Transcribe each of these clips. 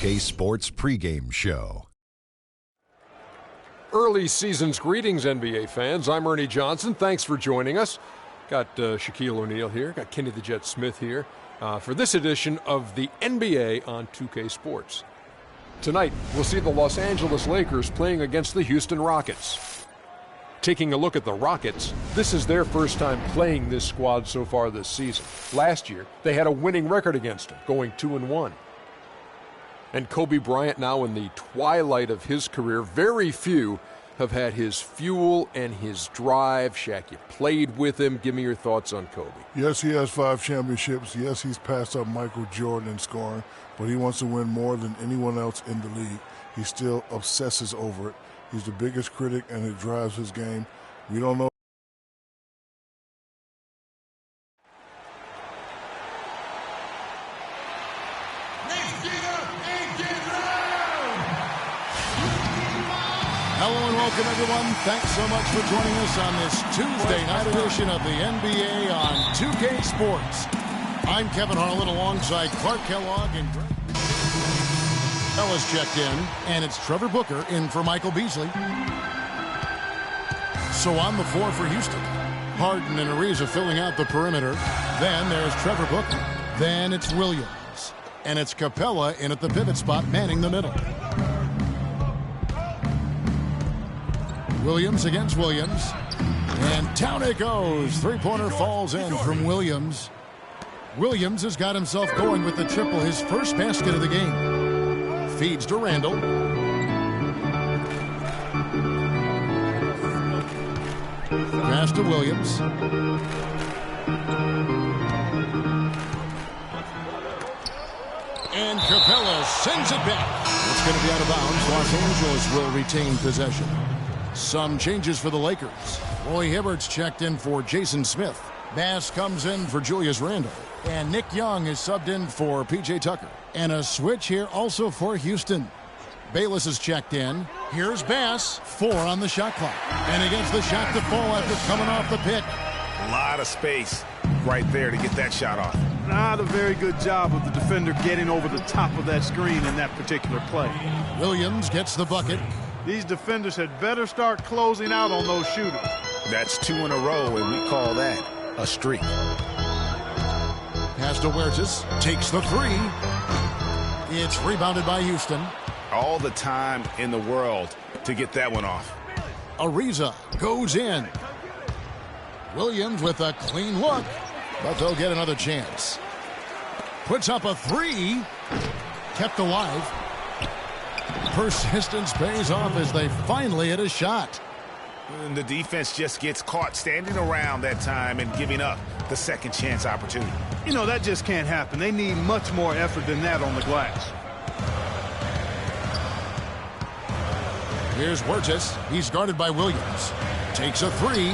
K-Sports pregame show. Early season's greetings, NBA fans. I'm Ernie Johnson. Thanks for joining us. Got Shaquille O'Neal here. Got Kenny the Jet Smith here for this edition of the NBA on 2K Sports. Tonight, we'll see the Los Angeles Lakers playing against the Houston Rockets. Taking a look at the Rockets, this is their first time playing this squad so far this season. Last year, they had a winning record against them, going 2-1. And Kobe Bryant now in the twilight of his career. Very few have had his fuel and his drive. Shaq, you played with him. Give me your thoughts on Kobe. Yes, he has 5 championships. Yes, he's passed up Michael Jordan in scoring, but he wants to win more than anyone else in the league. He still obsesses over it. He's the biggest critic, and it drives his game. We don't know. Hello and welcome, everyone. Thanks so much for joining us on this Tuesday night edition of the NBA on 2K Sports. I'm Kevin Harlan alongside Clark Kellogg and Greg Ellis checked in, and it's Trevor Booker in for Michael Beasley. So on the floor for Houston, Harden and Ariza filling out the perimeter. Then there's Trevor Booker. Then it's Williams. And it's Capella in at the pivot spot, manning the middle. Williams against Williams. And down it goes. Three-pointer falls in from Williams. Williams has got himself going with the triple, his first basket of the game. Feeds to Randall. Pass to Williams. And Capella sends it back. It's going to be out of bounds. Los Angeles will retain possession. Some changes for the Lakers. Roy Hibbert's checked in for Jason Smith. Bass comes in for Julius Randle. And Nick Young is subbed in for P.J. Tucker. And a switch here also for Houston. Bayless is checked in. Here's Bass. 4 on the shot clock. And against the shot to fall after coming off the pick. A lot of space right there to get that shot off. Not a very good job of the defender getting over the top of that screen in that particular play. Williams gets the bucket. These defenders had better start closing out on those shooters. That's 2 in a row, and we call that a streak. Pass to Huertas. Takes the 3. It's rebounded by Houston. All the time in the world to get that one off. Ariza goes in. Williams with a clean look, but they'll get another chance. Puts up a 3. Kept alive. Persistence pays off as they finally hit a shot. And the defense just gets caught standing around that time and giving up the second chance opportunity. You know, that just can't happen. They need much more effort than that on the glass. Here's Huertas. He's guarded by Williams. Takes a 3.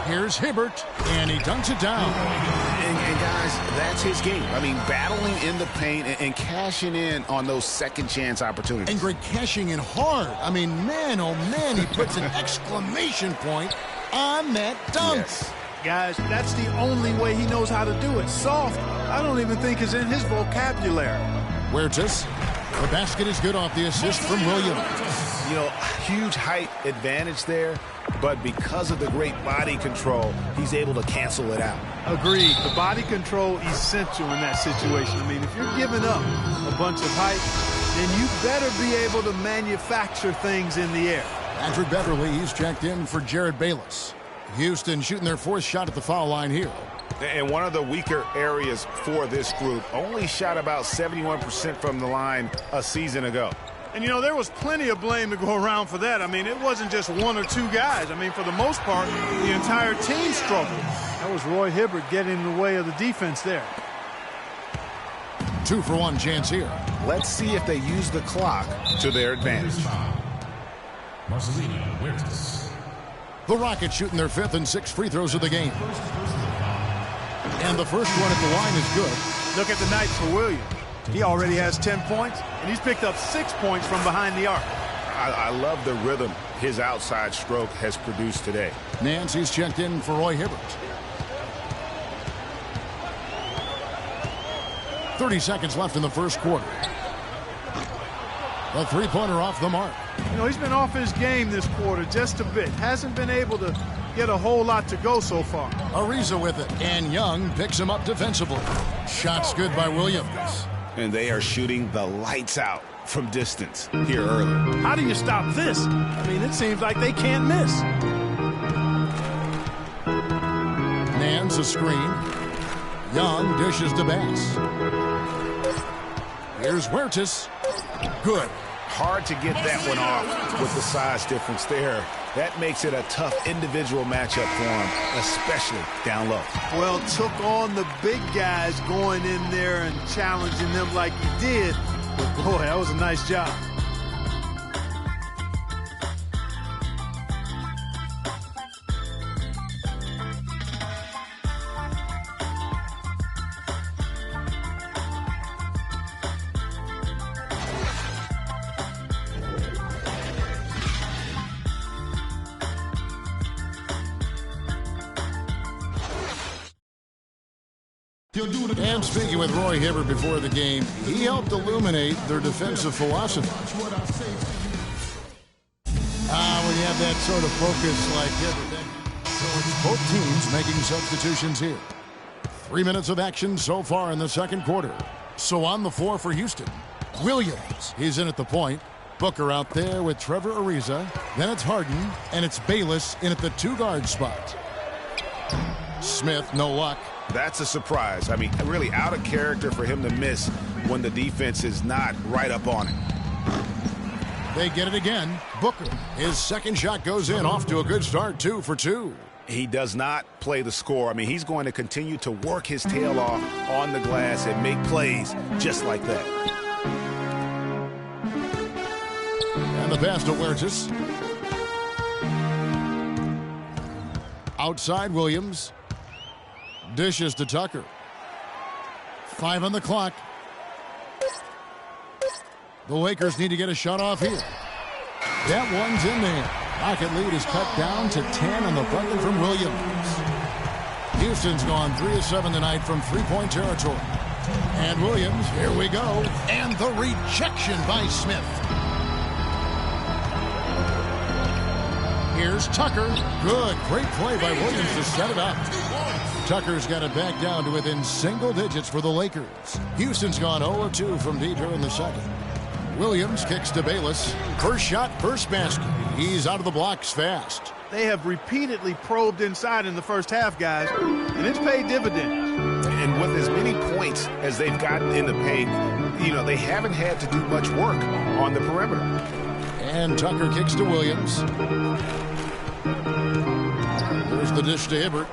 Here's Hibbert, and he dunks it down. And guys, that's his game. I mean, battling in the paint and cashing in on those second chance opportunities. And Greg cashing in hard. I mean, man, oh man, he puts an exclamation point on that dunk. Yes. Guys, that's the only way he knows how to do it. Soft, I don't even think is in his vocabulary. Huertas. The basket is good off the assist from Williams. You know, huge height advantage there, but because of the great body control, he's able to cancel it out. Agreed. The body control essential in that situation. I mean, if you're giving up a bunch of height, then you better be able to manufacture things in the air. Patrick Beverly, he's checked in for Jared Bayless. Houston shooting their 4th shot at the foul line here. And one of the weaker areas for this group, only shot about 71% from the line a season ago. And, you know, there was plenty of blame to go around for that. I mean, it wasn't just 1 or 2 guys. I mean, for the most part, the entire team struggled. That was Roy Hibbert getting in the way of the defense there. 2-for-1 chance here. Let's see if they use the clock to their advantage. The Rockets shooting their 5th and 6th free throws of the game. And the first one at the line is good. Look at the night for Williams. He already has 10 points, and he's picked up 6 points from behind the arc. I love the rhythm his outside stroke has produced today. Nancy's checked in for Roy Hibbert. 30 seconds left in the first quarter. The three-pointer off the mark. You know, he's been off his game this quarter just a bit. Hasn't been able to get a whole lot to go so far. Ariza with it, and Young picks him up defensively. Shot's good by Williams. And they are shooting the lights out from distance here early. How do you stop this? I mean, it seems like they can't miss. Nan's a screen. Young dishes to Bass. Here's Huertas. Good. Hard to get that one off with the size difference there. That makes it a tough individual matchup for him, especially down low. Well, took on the big guys going in there and challenging them like he did. But boy, that was a nice job. And speaking with Roy Hibbert before the game, he helped illuminate their defensive philosophy. When you have that sort of focus like Hibbert, so it's both teams making substitutions here. 3 minutes of action so far in the second quarter. So on the floor for Houston, Williams. He's in at the point. Booker out there with Trevor Ariza. Then it's Harden, and it's Bayless in at the two-guard spot. Smith, no luck. That's a surprise. I mean, really out of character for him to miss when the defense is not right up on him. They get it again. Booker. His second shot goes in. Off to a good start. 2 for 2. He does not play the score. I mean, he's going to continue to work his tail off on the glass and make plays just like that. And the pass to Huertas. Outside Williams. Dishes to Tucker. 5 on the clock. The Lakers need to get a shot off here. That one's in there. Rocket lead is cut down to 10 on the bucket from Williams. Houston's gone 3 of 7 tonight from three-point territory. And Williams, here we go. And the rejection by Smith. Here's Tucker. Good. Great play by Williams to set it up. Tucker's got it back down to within single digits for the Lakers. Houston's gone 0-2 from deep here in the second. Williams kicks to Bayless. First shot, first basket. He's out of the blocks fast. They have repeatedly probed inside in the first half, guys, and it's paid dividends. And with as many points as they've gotten in the paint, you know, they haven't had to do much work on the perimeter. And Tucker kicks to Williams. There's the dish to Hibbert.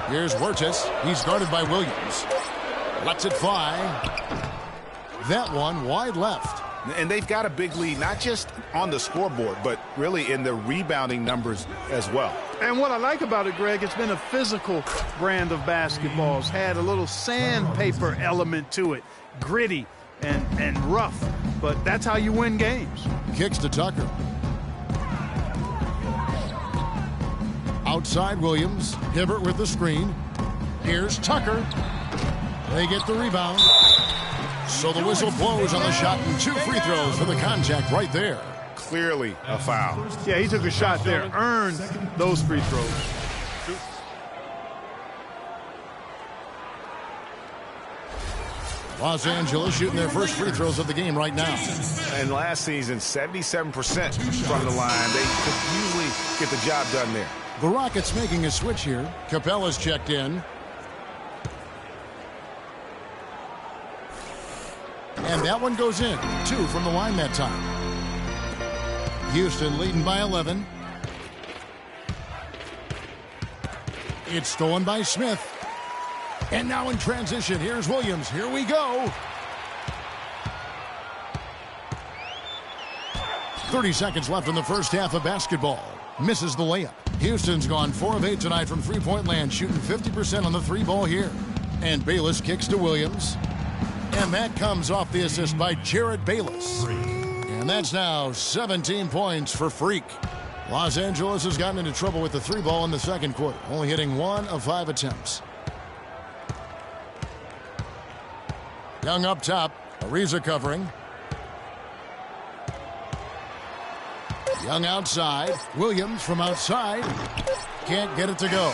Here's Huertas. He's guarded by Williams. Lets it fly. That one wide left. And they've got a big lead, not just on the scoreboard, but really in the rebounding numbers as well. And what I like about it, Greg, it's been a physical brand of basketball. It's had a little sandpaper element to it. Gritty and rough. But that's how you win games. Kicks to Tucker. Outside Williams. Hibbert with the screen. Here's Tucker. They get the rebound. So the whistle blows on the shot and 2 free throws for the contact right there. Clearly a foul. Yeah, he took a shot there. Earned those free throws. Los Angeles shooting their first free throws of the game right now. And last season, 77% from the line. They could usually get the job done there. The Rockets making a switch here. Capella's checked in. And that one goes in. 2 from the line that time. Houston leading by 11. It's stolen by Smith. And now in transition, here's Williams. Here we go. 30 seconds left in the first half of basketball. Misses the layup. Houston's gone 4 of 8 tonight from three-point land, shooting 50% on the 3-ball here. And Bayless kicks to Williams. And that comes off the assist by Jared Bayless. And that's now 17 points for Freak. Los Angeles has gotten into trouble with the 3-ball in the second quarter, only hitting 1 of 5 attempts. Young up top. Ariza covering. Young outside. Williams from outside. Can't get it to go.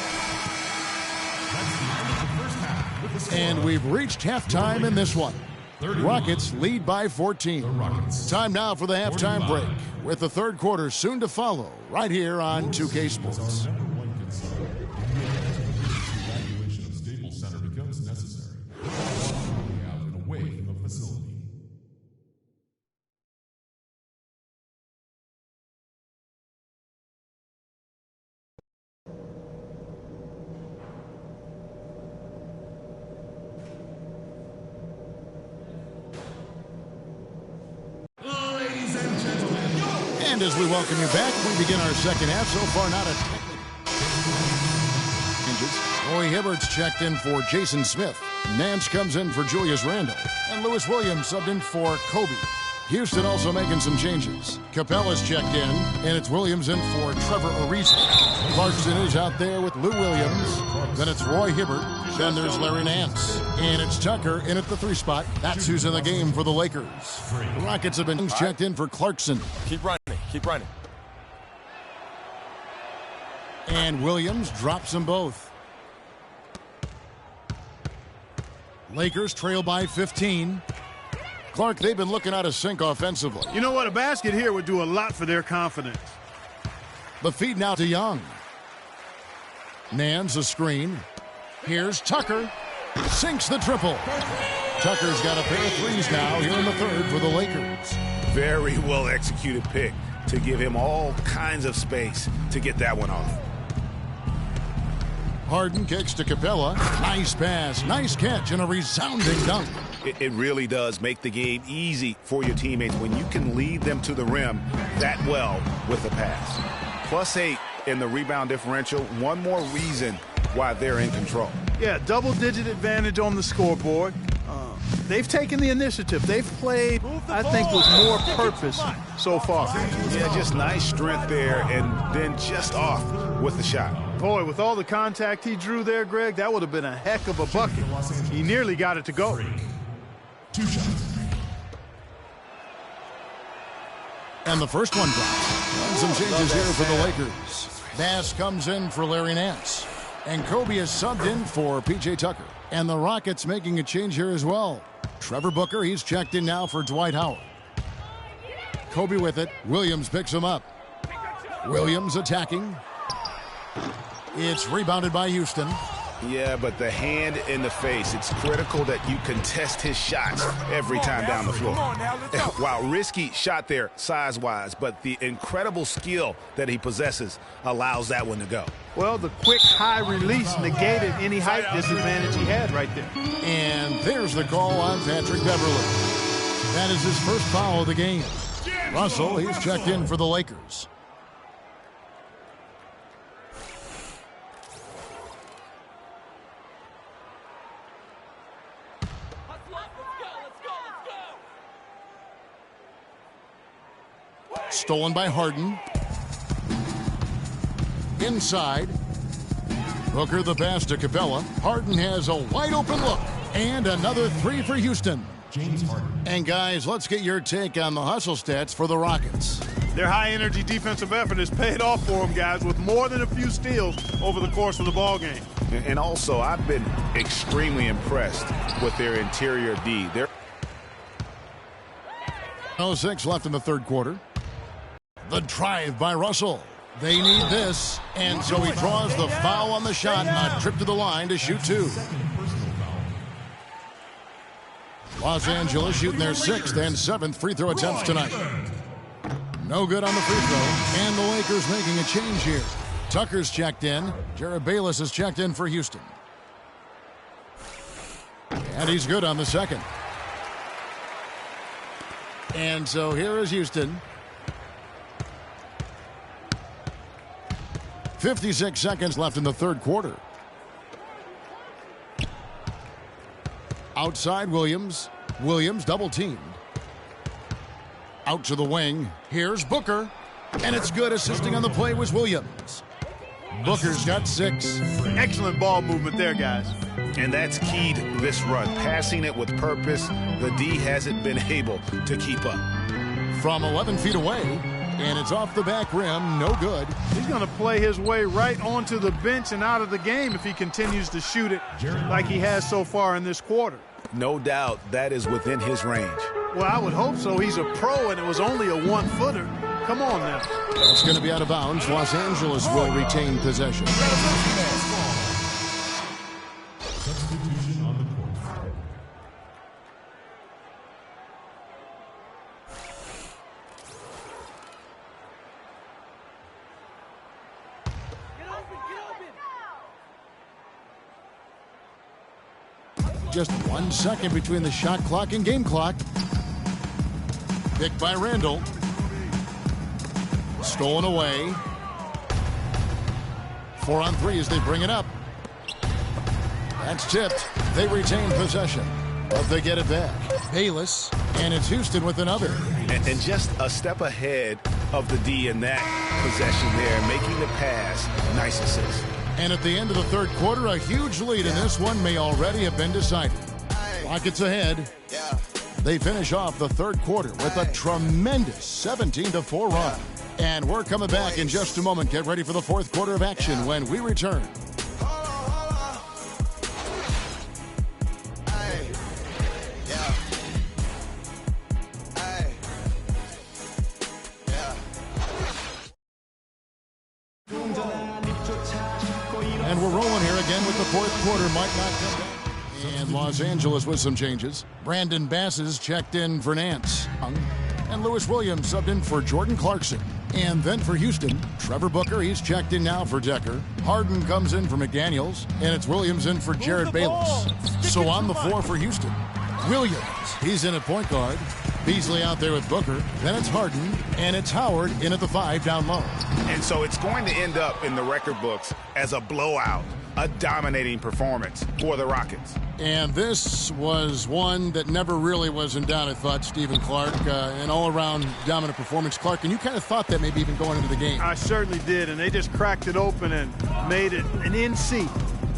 And we've reached halftime in this one. Rockets lead by 14. Time now for the halftime break, with the third quarter soon to follow, right here on 2K Sports. And as we welcome you back, we begin our second half. So far, not a technical. Roy Hibbert's checked in for Jason Smith. Nance comes in for Julius Randle. And Lewis Williams subbed in for Kobe. Houston also making some changes. Capella's checked in, and it's Williams in for Trevor Ariza. Clarkson is out there with Lou Williams. Then it's Roy Hibbert. Then there's Larry Nance. And it's Tucker in at the 3 spot. That's who's in the game for the Lakers. The Rockets have been checked in for Clarkson. Keep running. Keep running. And Williams drops them both. Lakers trail by 15. Clark, they've been looking out of sync offensively. You know what? A basket here would do a lot for their confidence. The feed now to Young. Nance a screen. Here's Tucker. Sinks the triple. Tucker's got a pair of threes now here in the third for the Lakers. Very well executed pick to give him all kinds of space to get that one off. Harden kicks to Capella. Nice pass, nice catch, and a resounding dunk. It really does make the game easy for your teammates when you can lead them to the rim that well with a pass. +8 in the rebound differential. One more reason why they're in control. Yeah, double-digit advantage on the scoreboard. They've taken the initiative. They've played, I think, with more purpose so far. Yeah, just nice strength there, and then just off with the shot. Boy, with all the contact he drew there, Greg, that would have been a heck of a bucket. He nearly got it to go. 2 shots. And the first one drops. Some changes here for the Lakers. Bass comes in for Larry Nance. And Kobe is subbed in for P.J. Tucker. And the Rockets making a change here as well. Trevor Booker, he's checked in now for Dwight Howard. Kobe with it. Williams picks him up. Williams attacking. It's rebounded by Houston. Yeah, but the hand in the face, it's critical that you contest his shots every time down the floor. While risky shot there size-wise, but the incredible skill that he possesses allows that one to go. Well, the quick high release negated any height disadvantage he had right there. And there's the call on Patrick Beverley. That is his first foul of the game. Russell, he's checked in for the Lakers. Stolen by Harden. Inside. Booker the pass to Capella. Harden has a wide open look. And another 3 for Houston. James Harden. And guys, let's get your take on the hustle stats for the Rockets. Their high-energy defensive effort has paid off for them, guys, with more than a few steals over the course of the ballgame. And also, I've been extremely impressed with their interior D. They're 0-6 left in the third quarter. The drive by Russell. They need this, and so he draws the foul on the shot, a trip to the line to shoot 2. Los Angeles shooting their 6th and 7th free throw attempts tonight. No good on the free throw, and the Lakers making a change here. Tucker's checked in. Jared Bayless is checked in for Houston. And he's good on the second. And so here is Houston. 56 seconds left in the third quarter. Outside Williams. Williams double teamed. Out to the wing. Here's Booker. And it's good. Assisting on the play was Williams. Booker's got 6. Excellent ball movement there, guys. And that's keyed this run. Passing it with purpose, the D hasn't been able to keep up. From 11 feet away, and it's off the back rim, no good. He's going to play his way right onto the bench and out of the game if he continues to shoot it like he has so far in this quarter. No doubt that is within his range. Well, I would hope so. He's a pro, and it was only a one-footer. Come on now. That's going to be out of bounds. Los Angeles will retain possession. Substitution on the court. Just 1 second between the shot clock and game clock. Picked by Randall. Stolen away. 4 on 3 as they bring it up. That's tipped. They retain possession, but they get it back. Bayless, and it's Houston with another. And just a step ahead of the D in that possession there, making the pass. Nice assist. And at the end of the third quarter, a huge lead in this one may already have been decided. Rockets ahead. They finish off the third quarter with a tremendous 17-4 run. And we're coming back in just a moment. Get ready for the fourth quarter of action when we return. And we're rolling here again with the fourth quarter. Might not come back. And Los Angeles with some changes. Brandon Basses checked in for Nance. And Lewis Williams subbed in for Jordan Clarkson. And then for Houston, Trevor Booker, he's checked in now for Decker. Harden comes in for McDaniels. And it's Williams in for Jared Bayless. So on the floor for Houston, Williams, he's in at point guard. Beasley out there with Booker. Then it's Harden. And it's Howard in at the 5 down low. And so it's going to end up in the record books as a blowout, a dominating performance for the Rockets. And this was one that never really was in doubt, I thought, Stephen Clark. An all-around dominant performance. Clark, and you kind of thought that maybe even going into the game. I certainly did, and they just cracked it open and made it an NC.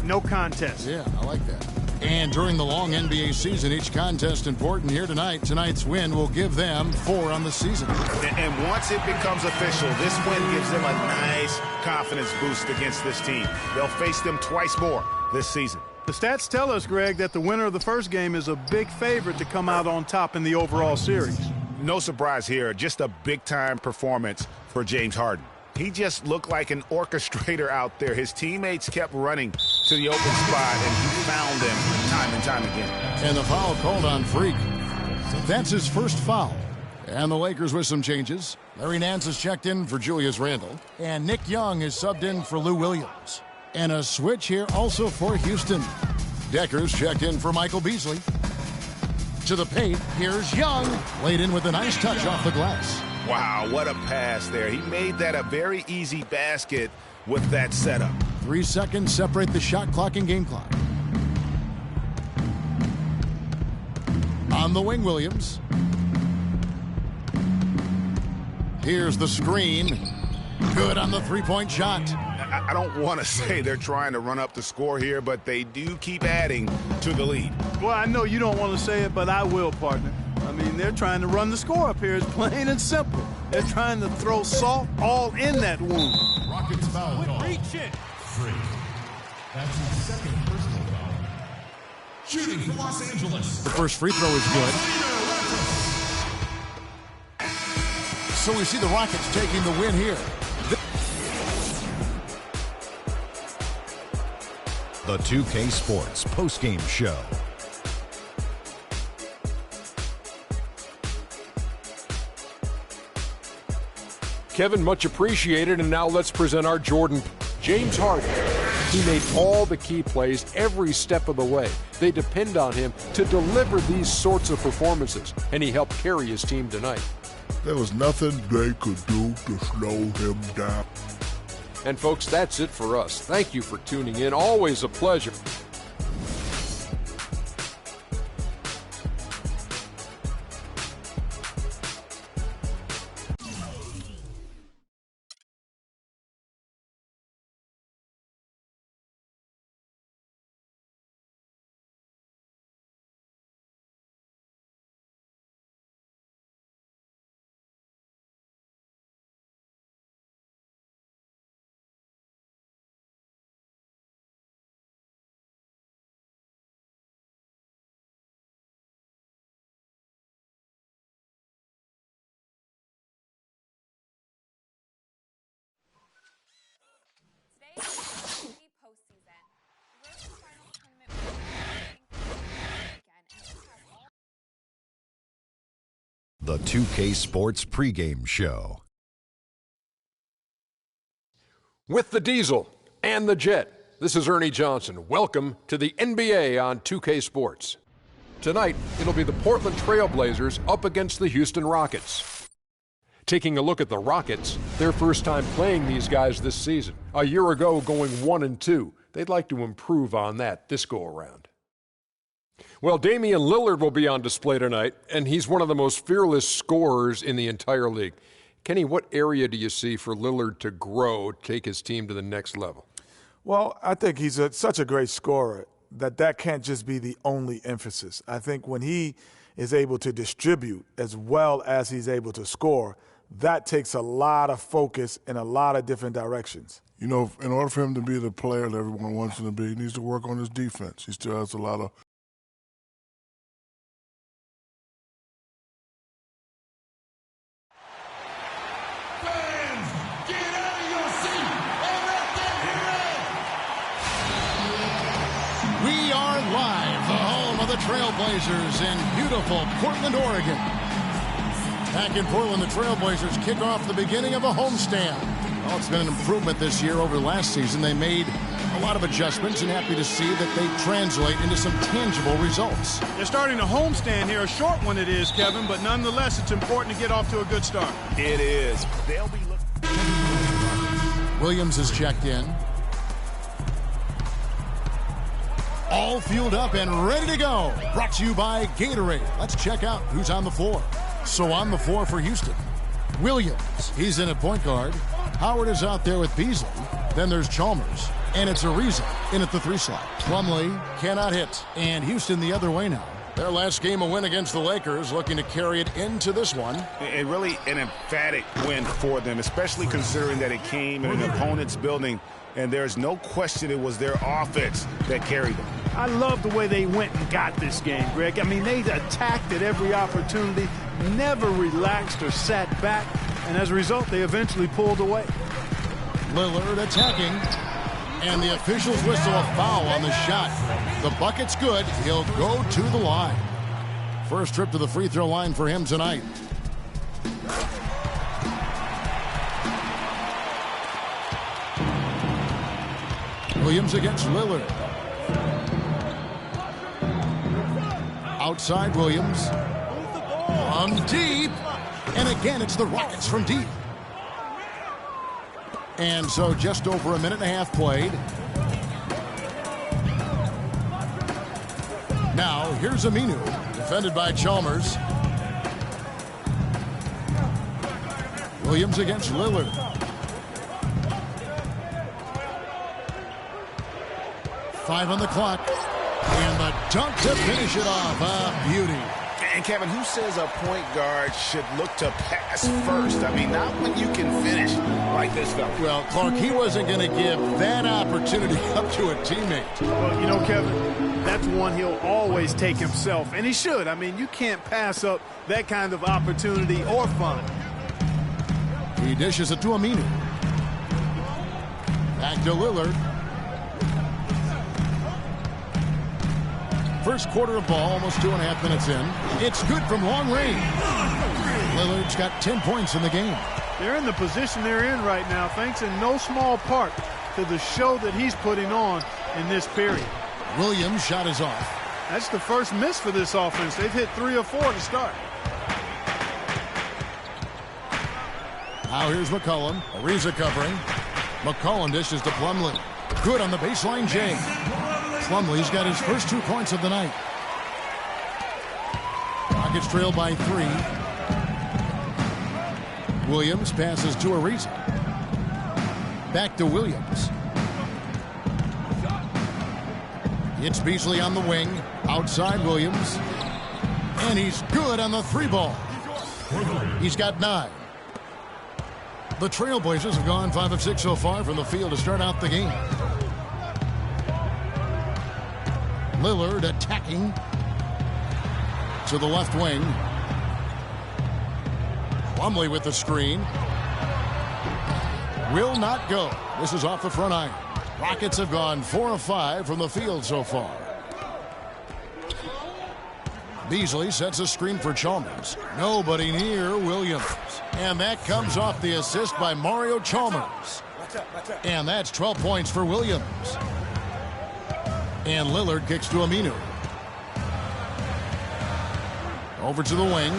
No contest. Yeah, I like that. And during the long NBA season, each contest important. Here tonight. Tonight's win will give them 4 on the season. And once it becomes official, this win gives them a nice confidence boost against this team. They'll face them twice more this season. The stats tell us, Greg, that the winner of the first game is a big favorite to come out on top in the overall series. No surprise here, just a big-time performance for James Harden. He just looked like an orchestrator out there. His teammates kept running to the open spot, and he found them time and time again. And the foul called on Freak. That's his first foul. And the Lakers with some changes. Larry Nance is checked in for Julius Randle. And Nick Young is subbed in for Lou Williams. And a switch here also for Houston. Decker's checked in for Michael Beasley. To the paint, here's Young. Laid in with a nice touch off the glass. Wow, what a pass there. He made that a very easy basket with that setup. 3 seconds separate the shot clock and game clock. On the wing, Williams. Here's the screen. Good on the three-point shot. I don't want to say they're trying to run up the score here, but they do keep adding to the lead. Well, I know you don't want to say it, but I will, partner. I mean, they're trying to run the score up here. It's plain and simple. They're trying to throw salt all in that wound. Rockets foul call. Free. That's his second personal foul. Shooting for Los Angeles. The first free throw is good. So we see the Rockets taking the win here. The 2K Sports postgame show. Kevin, much appreciated. And now let's present our Jordan. James Harden. He made all the key plays every step of the way. They depend on him to deliver these sorts of performances, and he helped carry his team tonight. There was nothing they could do to slow him down. And folks, that's it for us. Thank you for tuning in. Always a pleasure. The 2K Sports pregame show. With the Diesel and the Jet, this is Ernie Johnson. Welcome to the NBA on 2K Sports. Tonight, it'll be the Portland Trailblazers up against the Houston Rockets. Taking a look at the Rockets, their first time playing these guys this season. A year ago, going 1-2. They'd like to improve on that this go-around. Well, Damian Lillard will be on display tonight, and he's one of the most fearless scorers in the entire league. Kenny, what area do you see for Lillard to grow, take his team to the next level? Well, I think he's such a great scorer that can't just be the only emphasis. I think when he is able to distribute as well as he's able to score, that takes a lot of focus in a lot of different directions. You know, in order for him to be the player that everyone wants him to be, he needs to work on his defense. He still has a lot of the Trailblazers in beautiful Portland, Oregon. Back in Portland, the Trailblazers kick off the beginning of a homestand. Well, it's been an improvement this year over last season. They made a lot of adjustments, and happy to see that they translate into some tangible results. They're starting a homestand here, a short one it is, Kevin, but nonetheless, it's important to get off to a good start. It is. They'll be looking. Williams is checked in. All fueled up and ready to go. Brought to you by Gatorade. Let's check out who's on the floor. So on the floor for Houston, Williams. He's in at point guard. Howard is out there with Beasley. Then there's Chalmers. And it's Ariza in at the 3 slot. Plumlee cannot hit. And Houston the other way now. Their last game, a win against the Lakers, looking to carry it into this one. And really an emphatic win for them, especially considering that it came in an opponent's building. And there's no question it was their offense that carried them. I love the way they went and got this game, Greg. I mean, they attacked at every opportunity, never relaxed or sat back, and as a result, they eventually pulled away. Lillard attacking, and the officials whistle a foul on the shot. The bucket's good. He'll go to the line. First trip to the free throw line for him tonight. Williams against Lillard. Outside Williams. From deep. And again, it's the Rockets from deep. And so just over a minute and a half played. Now, here's Aminu. Defended by Chalmers. Williams against Lillard. Five on the clock. And the dunk to finish it off. Beauty. And Kevin, who says a point guard should look to pass first? I mean, not when you can finish like this fella. Well, Clark, he wasn't going to give that opportunity up to a teammate. Well, you know, Kevin, that's one he'll always take himself, and he should. I mean, you can't pass up that kind of opportunity or fun. He dishes it to Aminu. Back to Lillard. First quarter of ball, almost 2.5 minutes in. It's good from long range. Lillard's got 10 points in the game. They're in the position they're in right now, thanks in no small part to the show that he's putting on in this period. Williams' shot is off. That's the first miss for this offense. They've hit 3 or 4 to start. Now here's McCollum. Ariza covering. McCollum dishes to Plumlee. Good on the baseline, Jay. Plumlee's got his first 2 points of the night. Rockets trail by 3. Williams passes to Ariza. Back to Williams. It's Beasley on the wing. Outside Williams. And he's good on the 3-ball. He's got 9. The Trailblazers have gone 5 of 6 so far from the field to start out the game. Lillard attacking to the left wing. Plumlee with the screen. Will not go. This is off the front iron. Rockets have gone 4 of 5 from the field so far. Beasley sets a screen for Chalmers. Nobody near Williams. And that comes off the assist by Mario Chalmers. And that's 12 points for Williams. And Lillard kicks to Aminu. Over to the wing.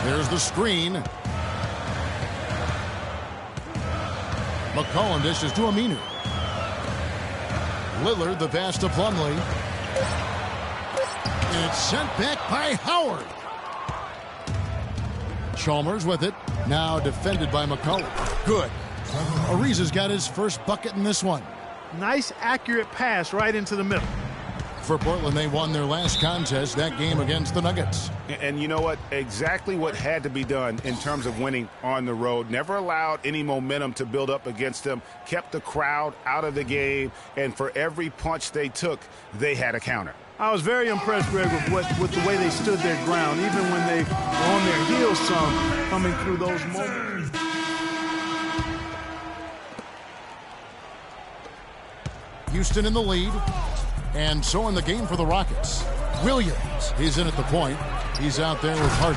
There's the screen. McCollum dishes to Aminu. Lillard, the pass to Plumlee. And it's sent back by Howard. Chalmers with it. Now defended by McCollum. Good. Ariza's got his first bucket in this one. Nice, accurate pass right into the middle. For Portland, they won their last contest, that game against the Nuggets. And you know what? Exactly what had to be done in terms of winning on the road. Never allowed any momentum to build up against them. Kept the crowd out of the game. And for every punch they took, they had a counter. I was very impressed, Greg, with the way they stood their ground, even when they were on their heels some, coming through those moments. Houston in the lead. And so in the game for the Rockets. Williams, he's in at the point. He's out there with Hart.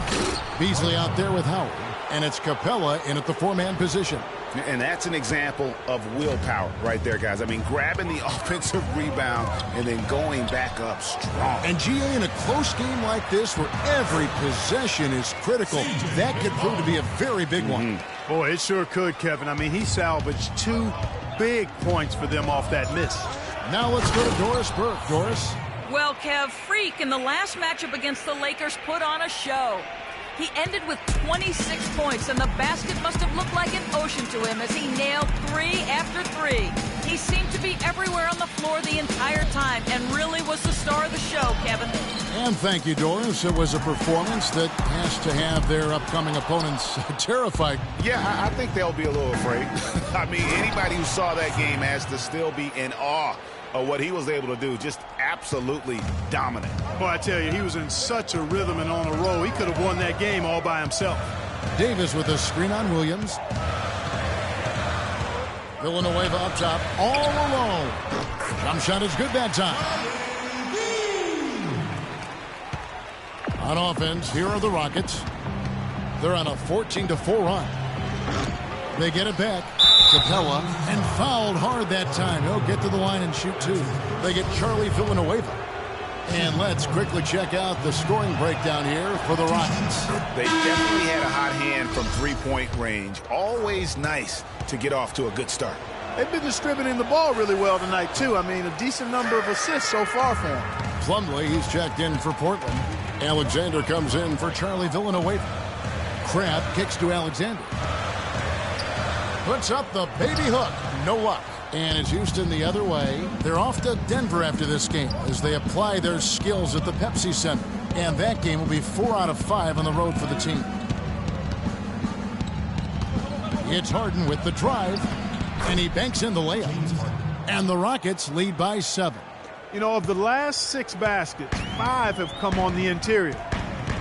Beasley out there with Howard. And it's Capella in at the four-man position. And that's an example of willpower right there, guys. I mean, grabbing the offensive rebound and then going back up strong. And GA, in a close game like this where every possession is critical, that could prove to be a very big one. Boy, it sure could, Kevin. I mean, he salvaged 2 big points for them off that miss. Now let's go to Doris Burke. Doris? Well, Kev, Freak in the last matchup against the Lakers put on a show. He ended with 26 points, and the basket must have looked like an ocean to him as he nailed 3 after 3. He seemed to be everywhere on the floor the entire time and really was the star of the show, Kevin. And thank you, Doris. It was a performance that has to have their upcoming opponents terrified. Yeah, I think they'll be a little afraid. I mean, anybody who saw that game has to still be in awe of what he was able to do. Just absolutely dominant. Boy, I tell you, he was in such a rhythm and on a roll. He could have won that game all by himself. Davis with a screen on Williams. Villanueva up top, all alone. Jump shot is good that time. On offense, here are the Rockets. They're on a 14-4 run. They get it back. Capella, and fouled hard that time. He'll get to the line and shoot 2. They get Charlie Villanueva. And let's quickly check out the scoring breakdown here for the Rockets. They definitely had a hot hand from three-point range. Always nice to get off to a good start. They've been distributing the ball really well tonight, too. I mean, a decent number of assists so far for him. Plumlee, he's checked in for Portland. Alexander comes in for Charlie Villanueva. Crab kicks to Alexander. Puts up the baby hook. No luck. And it's Houston the other way. They're off to Denver after this game as they apply their skills at the Pepsi Center. And that game will be 4 out of 5 on the road for the team. It's Harden with the drive. And he banks in the layup. And the Rockets lead by 7. You know, of the last 6 baskets, 5 have come on the interior.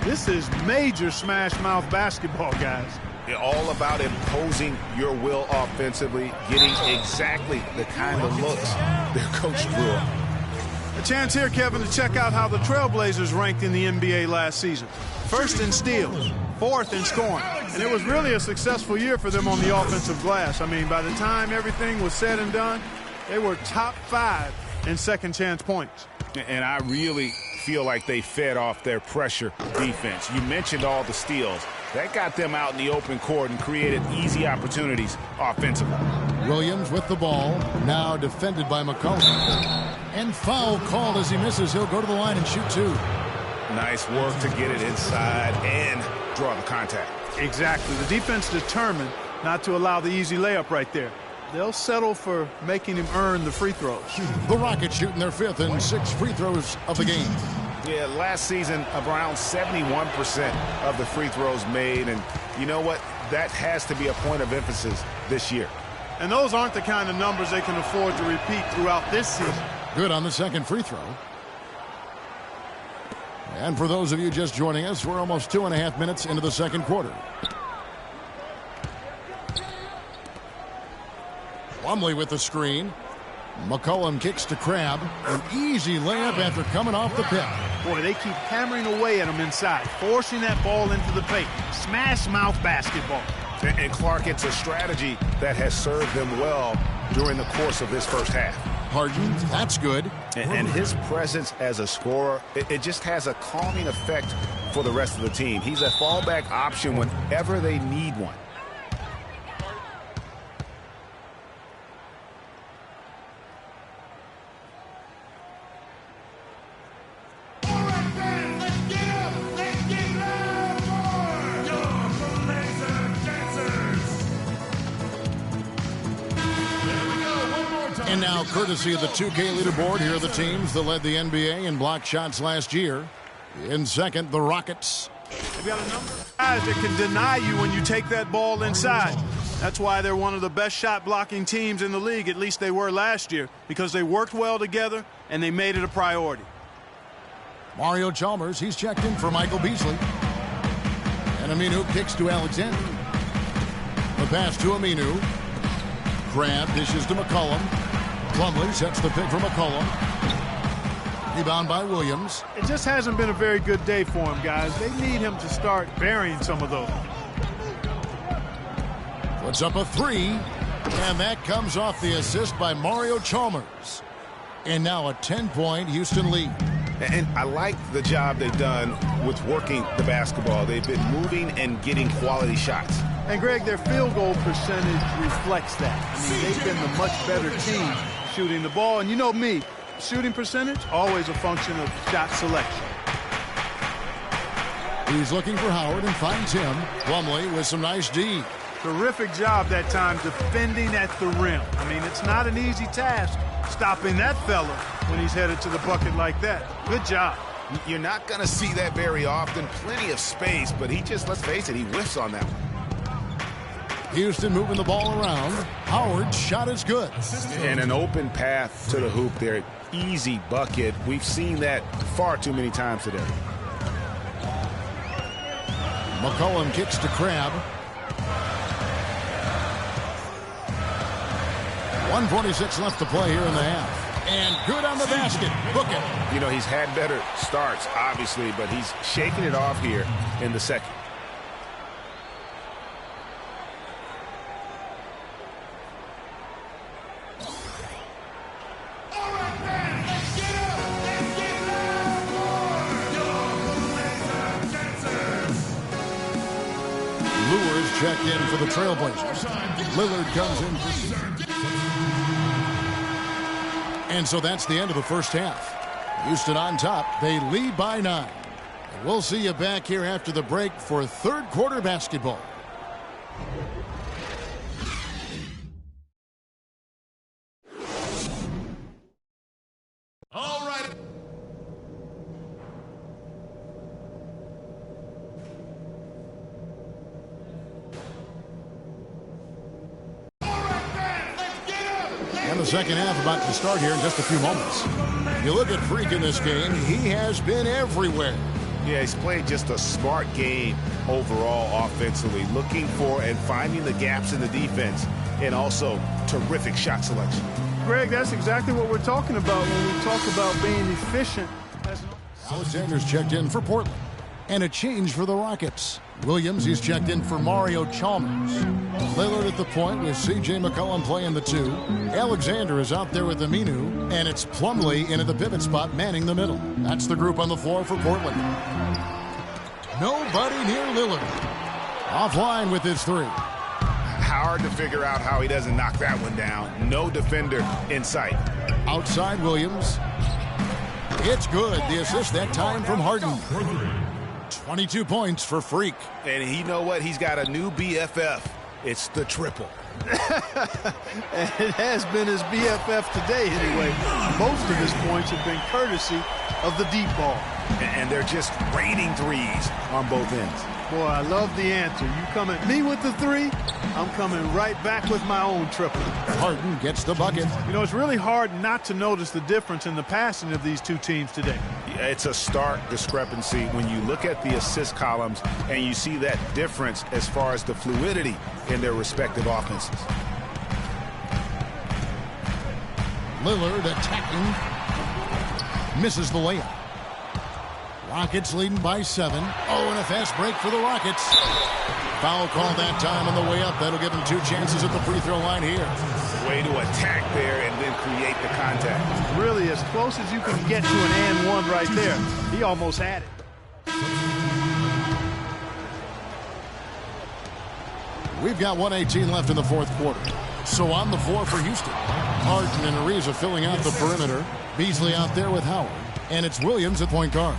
This is major smash mouth basketball, guys. All about imposing your will offensively, getting exactly the kind of looks their coach drew up. A chance here, Kevin, to check out how the Trailblazers ranked in the NBA last season. 1st in steals, 4th in scoring. And it was really a successful year for them on the offensive glass. I mean, by the time everything was said and done, they were top 5 in second chance points. And I really feel like they fed off their pressure defense. You mentioned all the steals. That got them out in the open court and created easy opportunities offensively. Williams with the ball, now defended by McCollum. And foul called as he misses. He'll go to the line and shoot 2. Nice work to get it inside and draw the contact. Exactly. The defense determined not to allow the easy layup right there. They'll settle for making him earn the free throws. The Rockets shooting their 5th and 6th free throws of the game. Yeah, last season, around 71% of the free throws made. And you know what? That has to be a point of emphasis this year. And those aren't the kind of numbers they can afford to repeat throughout this season. Good on the 2nd free throw. And for those of you just joining us, we're almost 2.5 minutes into the 2nd quarter. Plumlee with the screen. McCollum kicks to Crabbe. An easy layup after coming off the pick. Boy, they keep hammering away at him inside, forcing that ball into the paint. Smash mouth basketball. And Clark, it's a strategy that has served them well during the course of this first half. Harden, that's good. And his presence as a scorer, it just has a calming effect for the rest of the team. He's a fallback option whenever they need one. And now, courtesy of the 2K leaderboard, here are the teams that led the NBA in block shots last year. In second, the Rockets. They've got a number of guys that can deny you when you take that ball inside. That's why they're one of the best shot blocking teams in the league, at least they were last year, because they worked well together and they made it a priority. Mario Chalmers, he's checked in for Michael Beasley. And Aminu kicks to Alexander. The pass to Aminu. Crabbe dishes to McCollum. Plumlee sets the pick for McCollum. Rebound by Williams. It just hasn't been a very good day for him, guys. They need him to start burying some of those. Puts up a three, and that comes off the assist by Mario Chalmers. And now a 10-point Houston lead. And I like the job they've done with working the basketball. They've been moving and getting quality shots. And, Greg, their field goal percentage reflects that. I mean, they've been the much better team shooting the ball. And you know me, shooting percentage, always a function of shot selection. He's looking for Howard and finds him. Plumlee with some nice D. Terrific job that time defending at the rim. I mean, it's not an easy task stopping that fella when he's headed to the bucket like that. Good job. You're not going to see that very often. Plenty of space, but he just, let's face it, he whiffs on that one. Houston moving the ball around. Howard's shot is good. And an open path to the hoop there. Easy bucket. We've seen that far too many times today. McCollum kicks to Crabbe. 1:46 left to play here in the half. And good on the basket. Book it. You know, he's had better starts, obviously, but he's shaking it off here in the second. Checked in for the Trailblazers. Lillard comes in for... And so that's the end of the first half. Houston on top. They lead by 9. And we'll see you back here after the break for third quarter basketball. All right. And the second half about to start here in just a few moments. You look at Freak in this game, he has been everywhere. Yeah, he's played just a smart game overall offensively, looking for and finding the gaps in the defense, and also terrific shot selection. Greg, that's exactly what we're talking about when we talk about being efficient. Alexander's checked in for Portland. And a change for the Rockets. Williams, he's checked in for Mario Chalmers. Lillard at the point with C.J. McCollum playing the 2. Alexander is out there with Aminu. And it's Plumlee in at the pivot spot, manning the middle. That's the group on the floor for Portland. Nobody near Lillard. Offline with his 3. Hard to figure out how he doesn't knock that one down. No defender in sight. Outside Williams. It's good. The assist that time from Harden. 22 points for Freak. And you know what? He's got a new BFF. It's the triple. And it has been his BFF today anyway. Most of his points have been courtesy of the deep ball. And they're just raining threes on both ends. Boy, I love the answer. You come at me with the 3, I'm coming right back with my own triple. Harden gets the bucket. You know, it's really hard not to notice the difference in the passing of these two teams today. Yeah, it's a stark discrepancy when you look at the assist columns and you see that difference as far as the fluidity in their respective offenses. Lillard attacking. Misses the layup. Rockets leading by 7. Oh, and a fast break for the Rockets. Foul call that time on the way up. That'll give him 2 chances at the free throw line here. Way to attack there and then create the contact. Really as close as you can get to an and one right there. He almost had it. We've got 1:18 left in the fourth quarter. So on the floor for Houston. Harden and Ariza filling out the perimeter. Beasley out there with Howard. And it's Williams at point guard.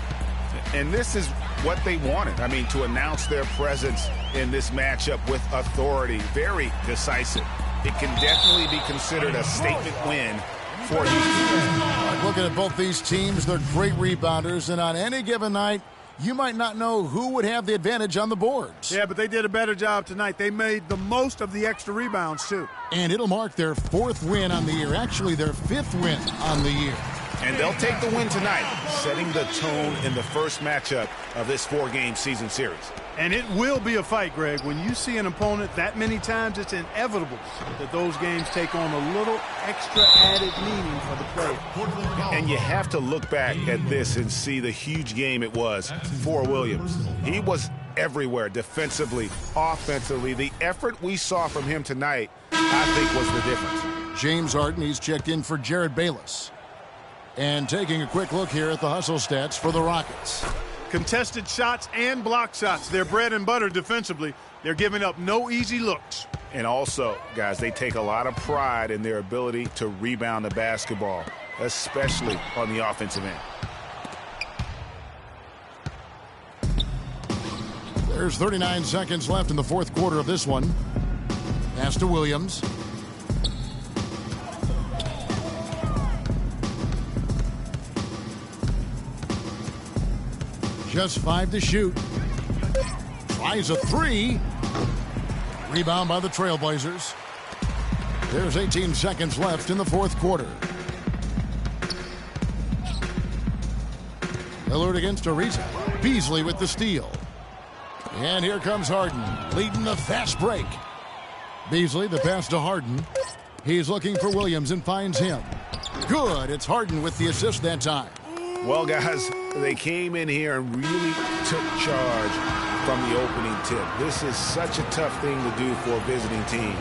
And this is what they wanted. I mean, to announce their presence in this matchup with authority. Very decisive. It can definitely be considered a statement win for Houston. Looking at both these teams, they're great rebounders. And on any given night, you might not know who would have the advantage on the boards. Yeah, but they did a better job tonight. They made the most of the extra rebounds, too. And it'll mark their 4th win on the year. Actually, their 5th win on the year. And they'll take the win tonight, setting the tone in the first matchup of this 4-game season series. And it will be a fight, Greg. When you see an opponent that many times, it's inevitable that those games take on a little extra added meaning for the player. And you have to look back at this and see the huge game it was for Williams. He was everywhere defensively, offensively. The effort we saw from him tonight, I think, was the difference. James Harden, he's checked in for Jared Bayless. And taking a quick look here at the hustle stats for the Rockets. Contested shots and block shots. They're bread and butter defensively. They're giving up no easy looks. And also, guys, they take a lot of pride in their ability to rebound the basketball, especially on the offensive end. There's 39 seconds left in the fourth quarter of this one. Pass to Williams. Just 5 to shoot. Tries a 3. Rebound by the Trailblazers. There's 18 seconds left in the fourth quarter. Lillard against Ariza. Beasley with the steal. And here comes Harden, leading the fast break. Beasley, the pass to Harden. He's looking for Williams and finds him. Good. It's Harden with the assist that time. Well, guys, they came in here and really took charge from the opening tip. This is such a tough thing to do for a visiting team.